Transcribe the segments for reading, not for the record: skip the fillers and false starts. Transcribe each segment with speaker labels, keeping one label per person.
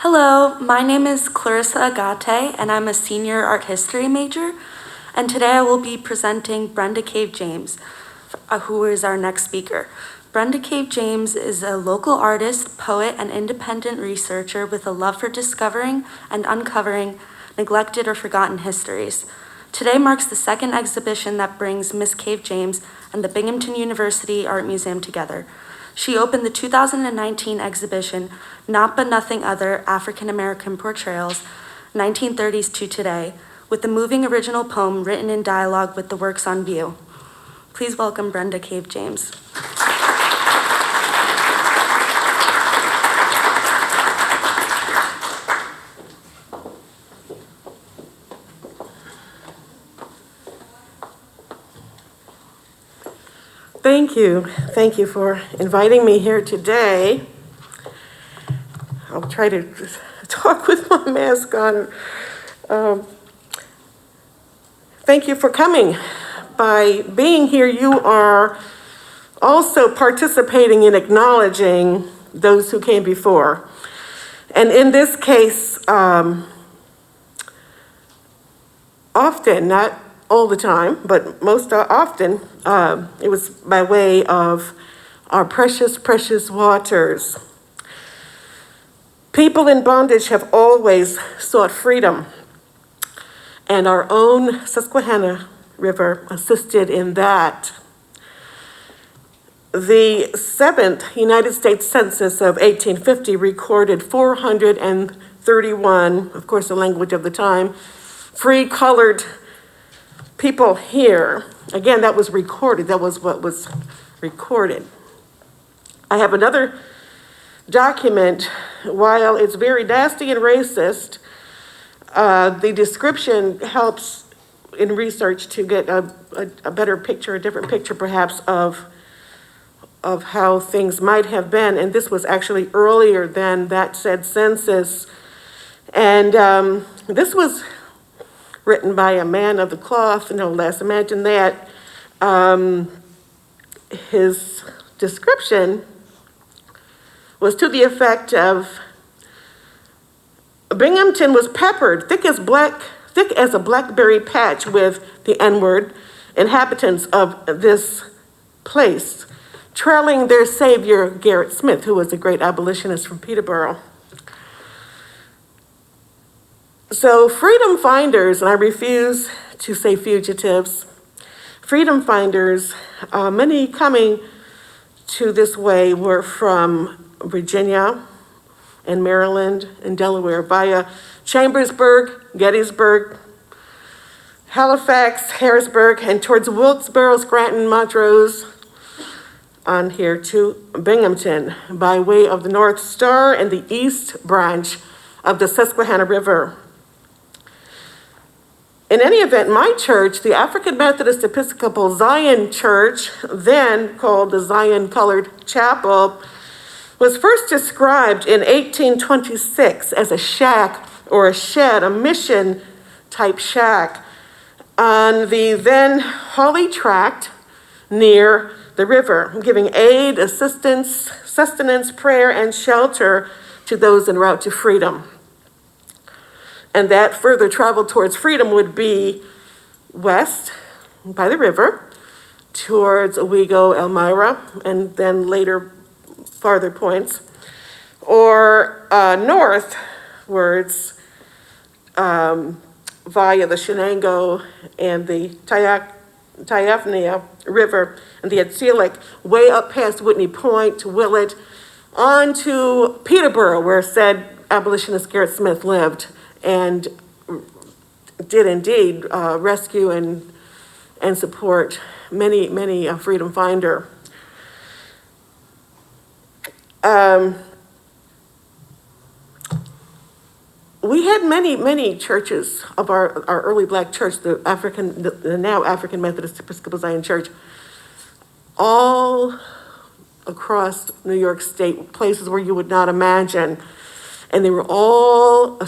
Speaker 1: Hello, my name is Clarissa Agate, and I'm a senior art history major. And today I will be presenting Brenda Cave James, who is our next speaker. Brenda Cave James is a local artist, poet, and independent researcher with a love for discovering and uncovering neglected or forgotten histories. Today marks the second exhibition that brings Miss Cave James and the Binghamton University Art Museum together. She opened the 2019 exhibition, Not But Nothing Other, African American Portrayals, 1930s to Today, with the moving original poem written in dialogue with the works on view. Please welcome Brenda Cave James.
Speaker 2: Thank you. Thank you for inviting me here today. I'll try to talk with my mask on. Thank you for coming. By being here, you are also participating in acknowledging those who came before. And in this case, often, not all the time, but most often, it was by way of our precious, precious waters. People in bondage have always sought freedom, and our own Susquehanna River assisted in that. The 7th United States Census of 1850 recorded 431, of course the language of the time, free colored people here. Again, that was recorded. That was what was recorded. I have another document. While it's very nasty and racist, the description helps in research to get a better picture, a different picture perhaps of how things might have been. And this was actually earlier than that said census. And this was written by a man of the cloth, no less. Imagine that. His description was to the effect of, Binghamton was peppered, thick as a blackberry patch with the N-word, inhabitants of this place, trailing their savior, Garrett Smith, who was a great abolitionist from Peterborough. So freedom finders, and I refuse to say fugitives, freedom finders, many coming to this way were from Virginia and Maryland and Delaware via Chambersburg, Gettysburg, Halifax, Harrisburg, and towards Wilkesboro, Scranton, Montrose, on here to Binghamton by way of the North Star and the East Branch of the Susquehanna River. In any event, my church, the African Methodist Episcopal Zion Church, then called the Zion Colored Chapel, was first described in 1826 as a shack or a shed, a mission type shack on the then Holly Tract near the river, giving aid, assistance, sustenance, prayer, and shelter to those en route to freedom. And that further travel towards freedom would be west by the river towards Owego, Elmira, and then later farther points, or northwards via the Chenango and the Topographies River and the Atlantic, way up past Whitney Point to Willett, on to Peterborough, where said abolitionist Garrett Smith lived, and did indeed rescue and support many freedom finder. We had many churches of our early Black church, the now African Methodist Episcopal Zion Church, all across New York State, places where you would not imagine. And they were all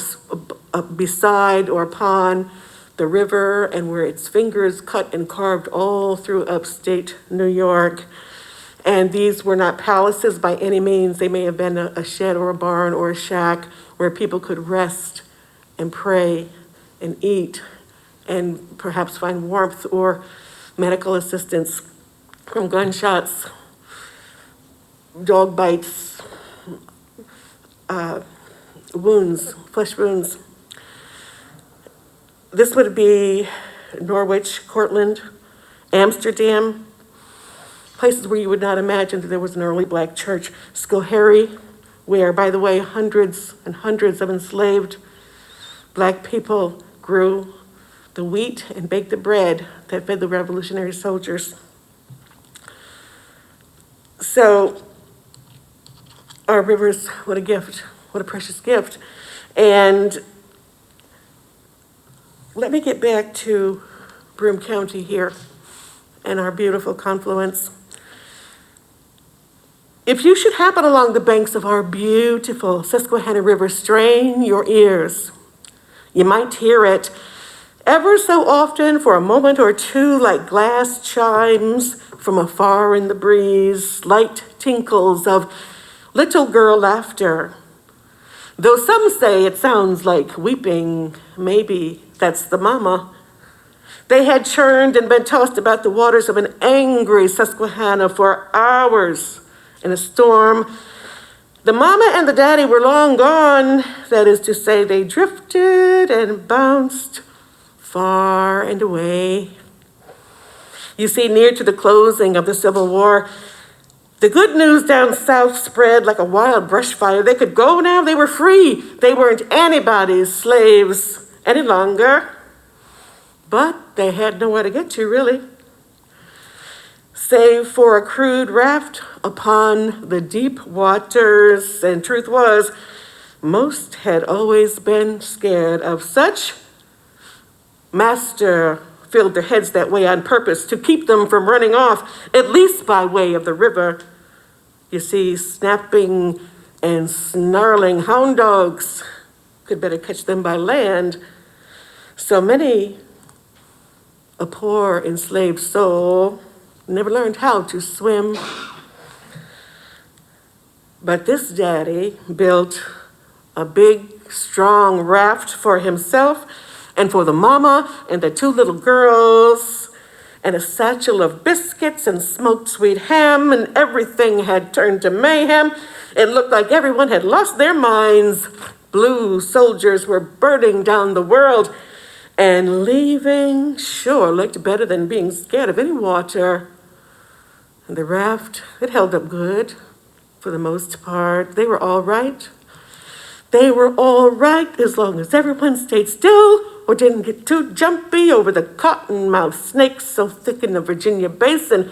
Speaker 2: beside or upon the river, and where its fingers cut and carved all through upstate New York. And these were not palaces by any means. They may have been a shed or a barn or a shack where people could rest and pray and eat and perhaps find warmth or medical assistance from gunshots, dog bites, wounds, flesh wounds. This would be Norwich, Cortland, Amsterdam, places where you would not imagine that there was an early black church. Schoharie, where, by the way, hundreds and hundreds of enslaved black people grew the wheat and baked the bread that fed the revolutionary soldiers. So our rivers, what a gift, what a precious gift. And let me get back to Broome County here and our beautiful confluence. If you should happen along the banks of our beautiful Susquehanna River, strain your ears. You might hear it ever so often for a moment or two, like glass chimes from afar in the breeze, light tinkles of little girl laughter. Though some say it sounds like weeping, maybe that's the mama. They had churned and been tossed about the waters of an angry Susquehanna for hours in a storm. The mama and the daddy were long gone. That is to say, they drifted and bounced far and away. You see, near to the closing of the Civil War, the good news down south spread like a wild brush fire. They could go now, they were free. They weren't anybody's slaves any longer. But they had nowhere to get to, really, save for a crude raft upon the deep waters. And truth was, most had always been scared of such. Master filled their heads that way on purpose to keep them from running off, at least by way of the river. You see, snapping and snarling hound dogs could better catch them by land. So many, a poor enslaved soul, never learned how to swim. But this daddy built a big, strong raft for himself and for the mama and the two little girls, and a satchel of biscuits and smoked sweet ham, and everything had turned to mayhem. It looked like everyone had lost their minds. Blue soldiers were burning down the world, and leaving sure looked better than being scared of any water. And the raft, it held up good for the most part. They were all right. They were all right as long as everyone stayed still or didn't get too jumpy over the cottonmouth snakes so thick in the Virginia basin.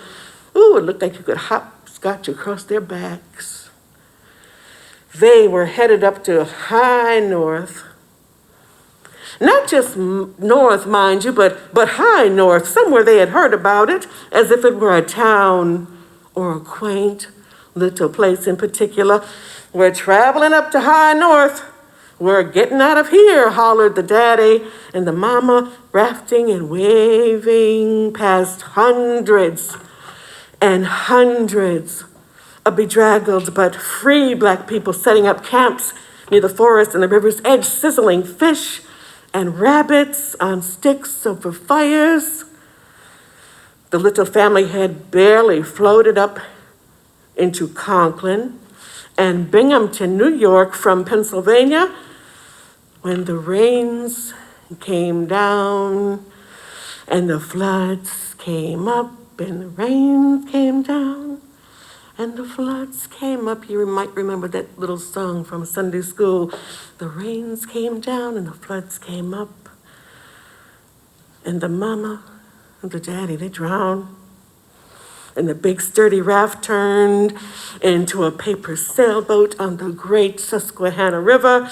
Speaker 2: Ooh, it looked like you could hopscotch across their backs. They were headed up to high north. Not just north, mind you, but high north, somewhere they had heard about it, as if it were a town or a quaint little place in particular. We're traveling up to high north. We're getting out of here, hollered the daddy and the mama, rafting and waving past hundreds and hundreds of bedraggled but free black people setting up camps near the forest and the river's edge, sizzling fish and rabbits on sticks over fires. The little family had barely floated up into Conklin and Binghamton, New York from Pennsylvania when the rains came down and the floods came up and the rains came down and the floods came up. You might remember that little song from Sunday school. The rains came down and the floods came up. And the mama and the daddy, they drowned. And the big sturdy raft turned into a paper sailboat on the great Susquehanna River.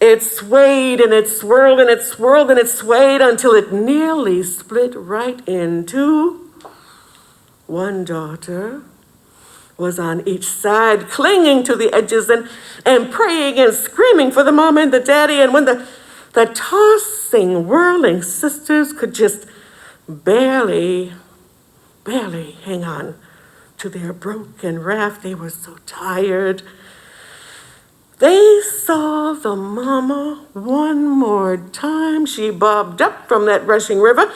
Speaker 2: It swayed and it swirled and it swirled and it swayed until it nearly split right in two. One daughter was on each side, clinging to the edges and praying and screaming for the mama and the daddy. And when the tossing, whirling sisters could just barely hang on to their broken raft. They were so tired. They saw the mama one more time. She bobbed up from that rushing river,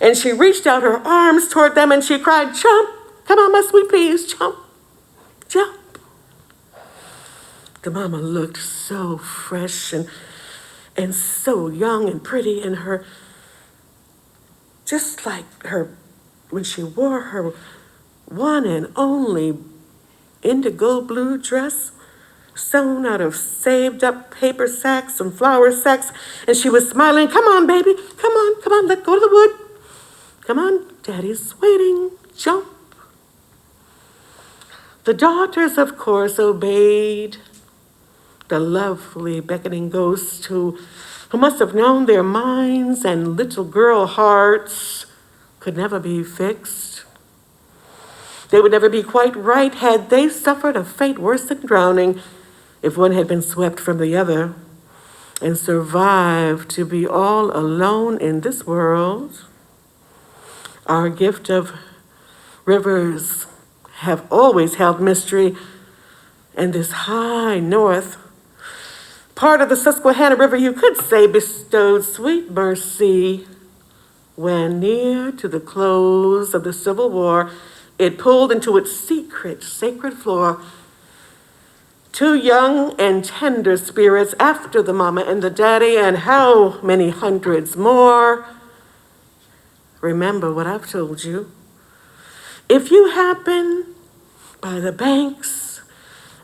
Speaker 2: and she reached out her arms toward them, and she cried, "Jump! Come on, my sweet peas, jump, jump." The mama looked so fresh and so young and pretty in her, just like her, when she wore her one and only indigo blue dress, sewn out of saved up paper sacks and flour sacks, and she was smiling. "Come on, baby, come on, let's go to the wood. Come on, Daddy's waiting, jump." The daughters, of course, obeyed. The lovely beckoning ghost who must have known their minds and little girl hearts could never be fixed. They would never be quite right had they suffered a fate worse than drowning if one had been swept from the other and survived to be all alone in this world. Our gift of rivers have always held mystery, and this high north part of the Susquehanna River, you could say, bestowed sweet mercy. When near to the close of the Civil War, it pulled into its secret, sacred floor two young and tender spirits after the mama and the daddy, and how many hundreds more. Remember what I've told you. If you happen by the banks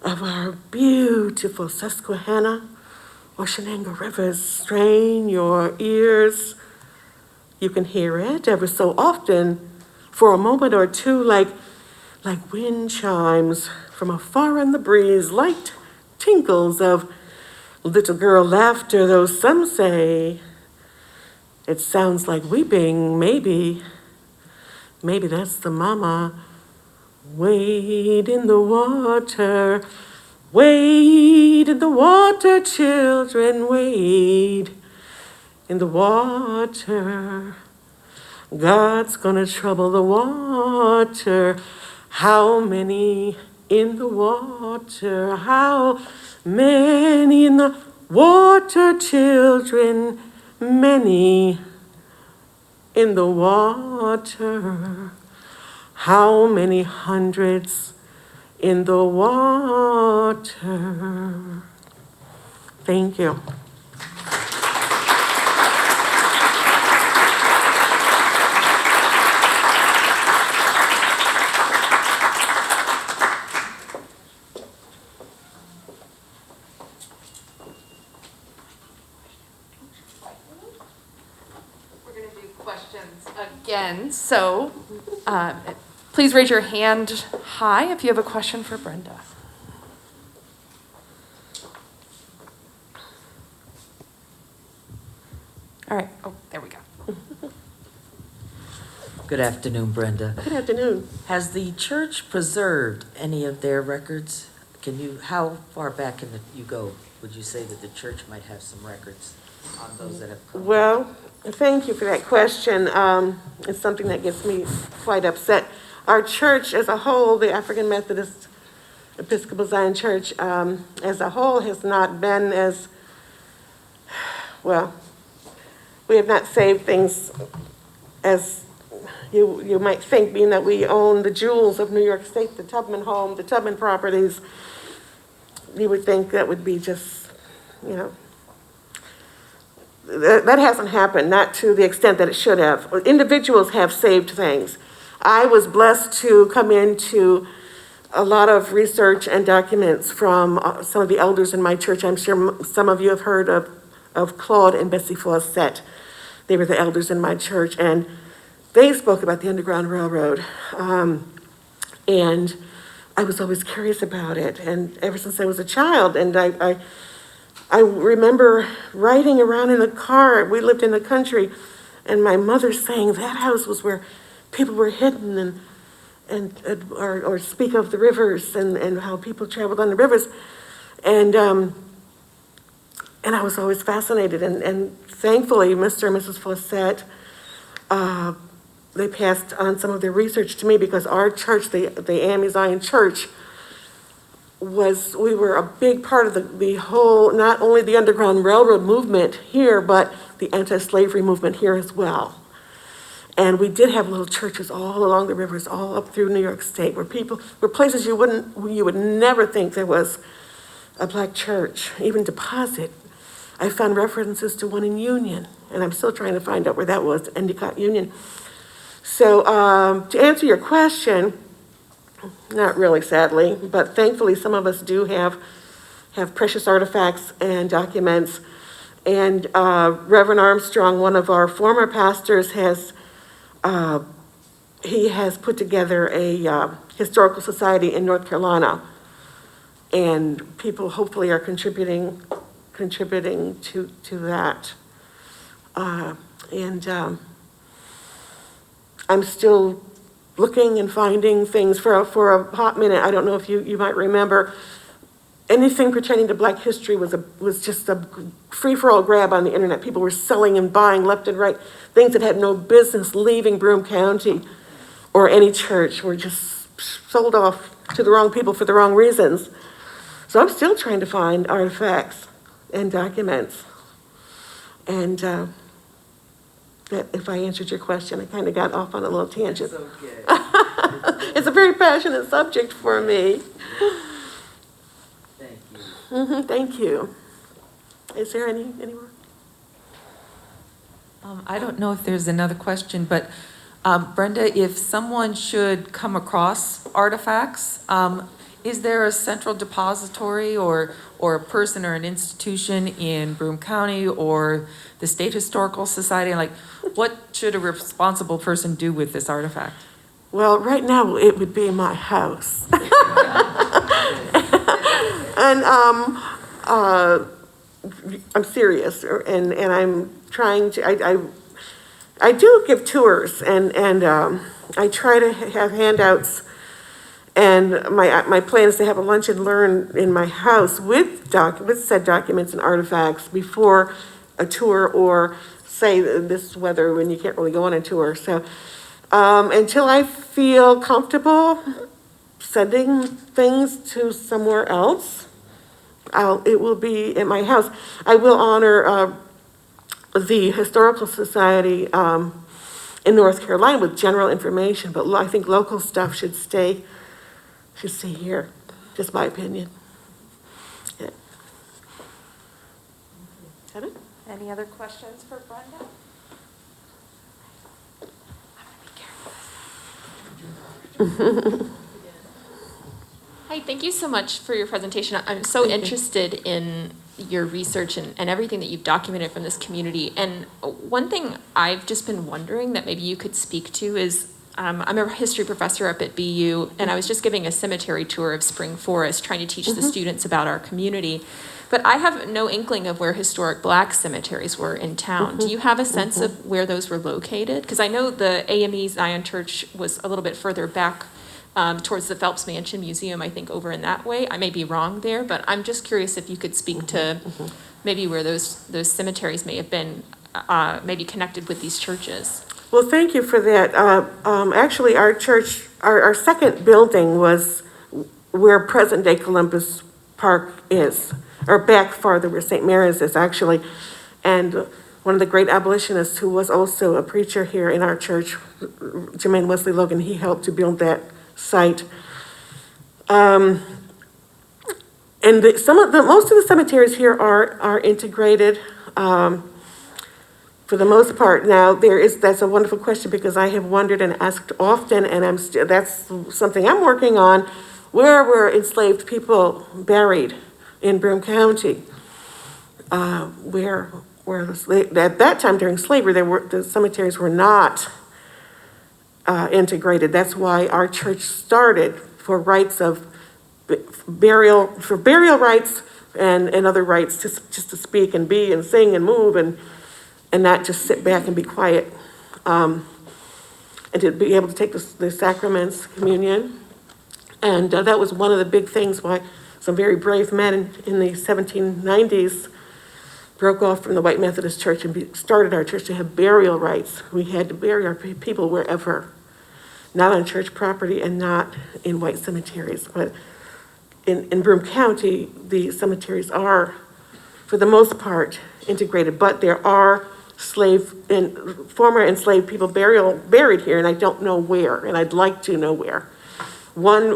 Speaker 2: of our beautiful Susquehanna or Chenango Rivers, strain your ears. You can hear it ever so often for a moment or two, like wind chimes from afar in the breeze, light tinkles of little girl laughter, though some say it sounds like weeping. Maybe that's the mama. Wade in the water, wade in the water, children, wade in the water. God's gonna trouble the water. How many in the water? How many in the water, children? Many in the water. How many hundreds in the water? Thank you.
Speaker 3: Again, so please raise your hand high if you have a question for Brenda. All right. Oh, there we go.
Speaker 4: Good afternoon, Brenda.
Speaker 2: Good afternoon.
Speaker 4: Has the church preserved any of their records? How far back you go, would you say that the church might have some records on those that have come?
Speaker 2: Well, thank you for that question. It's something that gets me quite upset. Our church as a whole, the African Methodist Episcopal Zion Church, as a whole has not been as, well, we have not saved things as you might think, being that we own the jewels of New York State, the Tubman home, the Tubman properties. You would think that would be just, that hasn't happened, not to the extent that it should have. Individuals have saved things. I was blessed to come into a lot of research and documents from some of the elders in my church. I'm sure some of you have heard of Claude and Bessie Fawcett. They were the elders in my church, and they spoke about the Underground Railroad. And I was always curious about it, and ever since I was a child, and I remember riding around in a car. We lived in the country, and my mother saying that house was where people were hidden, or speak of the rivers and how people traveled on the rivers, and I was always fascinated. And thankfully, Mr. and Mrs. Fawcett they passed on some of their research to me because our church, the AME Zion Church, we were a big part of the whole, not only the Underground Railroad movement here, but the anti-slavery movement here as well. And we did have little churches all along the rivers, all up through New York State, were places you would never think there was a black church, even Deposit. I found references to one in Union, and I'm still trying to find out where that was, Endicott Union. So to answer your question, not really, sadly, but thankfully some of us do have precious artifacts and documents. And Reverend Armstrong, one of our former pastors, he has put together a historical society in North Carolina, and people hopefully are contributing to that. I'm still looking and finding things for a hot minute. I don't know if you might remember, anything pertaining to Black history was just a free-for-all grab on the internet. People were selling and buying left and right. Things that had no business leaving Broome County or any church were just sold off to the wrong people for the wrong reasons. So I'm still trying to find artifacts and documents. And if I answered your question, I kind of got off on a little tangent.
Speaker 4: It's okay.
Speaker 2: It's a very passionate subject for me.
Speaker 4: Thank you.
Speaker 2: Thank you. Is there any more?
Speaker 5: I don't know if there's another question, but Brenda, if someone should come across artifacts, is there a central depository or a person or an institution in Broome County or the State Historical Society? Like, what should a responsible person do with this artifact?
Speaker 2: Well, right now it would be my house. And I'm serious, and I'm trying to, I do give tours, and I try to have handouts, and my plan is to have a lunch and learn in my house with said documents and artifacts before a tour, or say this weather when you can't really go on a tour. So until I feel comfortable sending things to somewhere else, it will be in my house. I will honor the Historical Society in North Carolina with general information, but I think local stuff should stay here. Just my opinion. Yeah. Is that it?
Speaker 3: Any other questions for Brenda?
Speaker 6: Hi, thank you so much for your presentation. I'm so interested in your research and everything that you've documented from this community. And one thing I've just been wondering that maybe you could speak to is, I'm a history professor up at BU, and I was just giving a cemetery tour of Spring Forest, trying to teach the students about our community. But I have no inkling of where historic Black cemeteries were in town. Do you have a sense of where those were located? Because I know the AME Zion Church was a little bit further back towards the Phelps Mansion Museum, I think, over in that way. I may be wrong there, but I'm just curious if you could speak to maybe where those cemeteries may have been maybe connected with these churches.
Speaker 2: Well, thank you for that. Actually, our church, our second building was where present-day Columbus Park is, or back farther where St. Mary's is, actually. And one of the great abolitionists who was also a preacher here in our church, Jermaine Wesley Logan, he helped to build that site. And most of the cemeteries here are integrated. For the most part. Now, that's a wonderful question, because I have wondered and asked often, and that's something I'm working on. Where were enslaved people buried in Broome County? At that time during slavery, the cemeteries were not integrated. That's why our church started for rights of burial rights and other rights, just to speak and be and sing and move and not just sit back and be quiet, and to be able to take the sacraments, communion. And that was one of the big things why some very brave men in the 1790s broke off from the White Methodist Church and started our church to have burial rights. We had to bury our people wherever, not on church property and not in white cemeteries. But in Broome County, the cemeteries are, for the most part, integrated, but there are former enslaved people buried here, and I don't know where, and I'd like to know where. One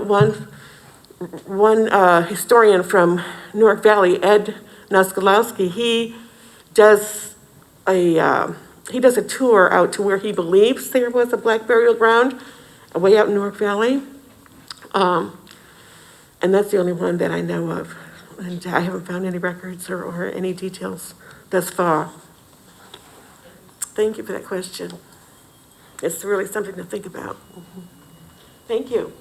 Speaker 2: historian from Newark Valley, Ed Noskolowski, he does a tour out to where he believes there was a black burial ground, way out in Newark Valley. And that's the only one that I know of. And I haven't found any records or any details thus far. Thank you for that question. It's really something to think about. Thank you.